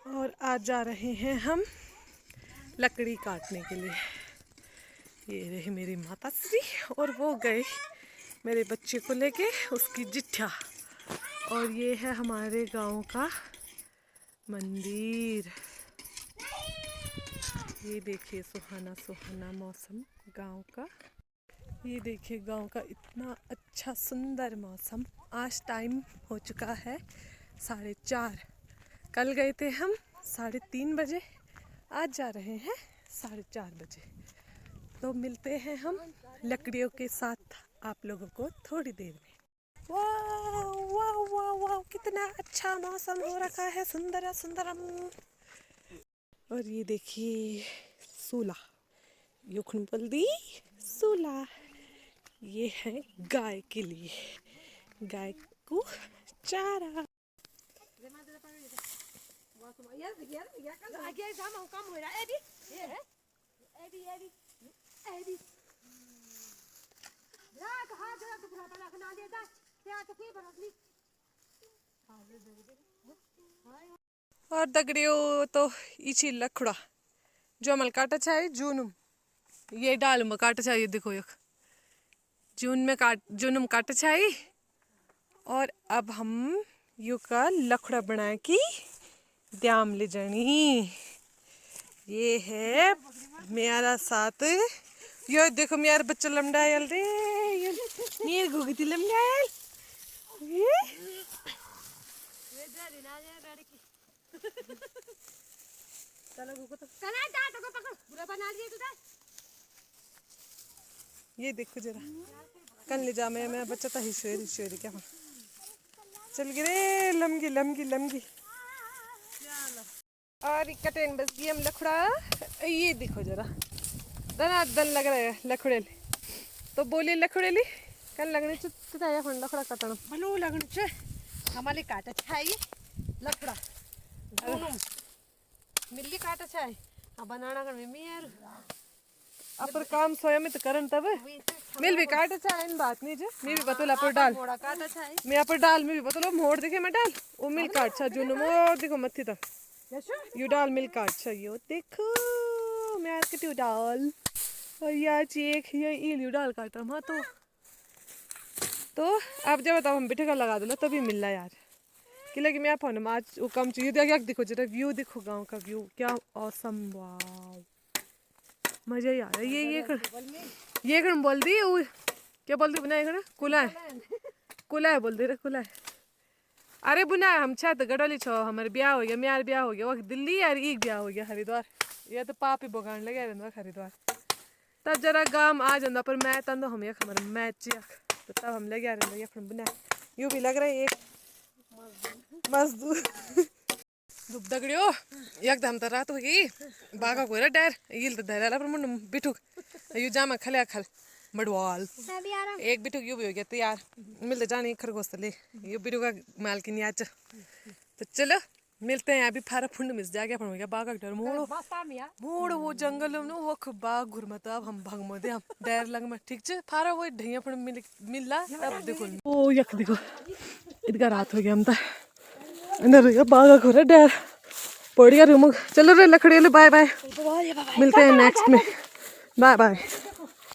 और आज जा रहे हैं हम लकड़ी काटने के लिए। ये रही मेरी माता श्री और वो गए मेरे बच्चे को लेके उसकी जिठ्या। और ये है हमारे गांव का मंदिर। ये देखिए सुहाना सुहाना मौसम गांव का। ये देखिए गांव का इतना अच्छा सुंदर मौसम। आज टाइम हो चुका है 4:30। कल गए थे हम 3:30 बजे, आज जा रहे हैं 4:30 बजे। तो मिलते हैं हम लकड़ियों के साथ आप लोगों को थोड़ी देर में। वाह वाह वाह वाह, कितना अच्छा मौसम हो रखा है, सुंदर सुंदरम। और ये देखिए सूला, युखनपल्दी सूला, ये है गाय के लिए, गाय को चारा। और दगड़ियों तो इची लखड़ा जो मल काटा चाहिए जूनुम, ये डाल में काटा चाहिए। देखो यख जूनुम काटा चाहिए। और अब हम यू का लखड़ा बना की द्याम ले जानी। ये है मेरा साथ, यो देखो मेरा बच्चा लमडायल रे, ये गुगती लमडायल। ये देखो जरा, कल ले जा मैं बच्चा था हिशोरी क्या चल गिरे लमगी लमगी लमगी। और कटेन बस ये हम लखड़ा। ये देखो जरा दन लग रहा है लखड़े तो बोली लखड़े ली कल लगने चाहिए फोन लखड़ा कटण भलो लगन छे हमारे काटा चाहिए लखड़ा मिल्ली काटा चाहिए। अब बनाना कर मम्मी यार अपर काम स्वयं में तो करन तब मिल भी काटा चाहिए। इन बात नहीं जो मैं भी बतला पर डाल काटा चाहिए, मैं पर डाल में भी बतलो मोड़ देखे मैं डाल वो मिल काट छा जो मोड़ देखो मत्थी तक यू डाल मिल काट छा। यो देखो मैं आज कितनी डाल और यार चेक ये इल डाल काटा हाँ। तो अब जब बताओ हम बिठे का लगा दो तभी मिल रहा यार कि लगी मैं फोन में आज वो कम चाहिए। देख देखो जरा व्यू देखो गांव का व्यू क्या औसम, वाव मजा ही आ रहा है। ये कण बोल दी वो क्या बोलती बुनाए कण कुला है बोल दे रे कुला है। अरे बुनाए हम छत गडोली छो हमारे ब्याह हो गया, मेरा ब्याह हो गया वो दिल्ली यार एक ब्याह हो गया हरिद्वार। ये तो पाप ही बोगान लगे हरिद्वार तब जरा गांव आ जाता पर मैं तंदो हम यख हमारे मैच तो तब हम लगे रहे यख बुनाए। यूँ भी लग रहा है एक मजदूर दुब दगड़ियो एकदम तो रात होगी बागा को रे डर यिल तो धैर्य पर मुंड बिठुक यू जामा खले खल मडवाल एक बिठुक यू भी हो गया तैयार मिलते जाने खरगोश ले यू बिठुक का मालकिन आज। तो चलो मिलते हैं। अभी फारा फुंड मिस जा गया हो गया बागा डर मोड़ वो जंगल में वो बाग घुरमत अब हम भगमो दे हम डर लग में ठीक छे फारा वो ढैया फुंड मिलला तब देखो ओ यख देखो इधर रात हो गया हम ता अंदर बागा को रे डर पड़ गया रूम। चलो रे लकड़ी ले बाय बाय, मिलते हैं नेक्स्ट में, बाय बाय।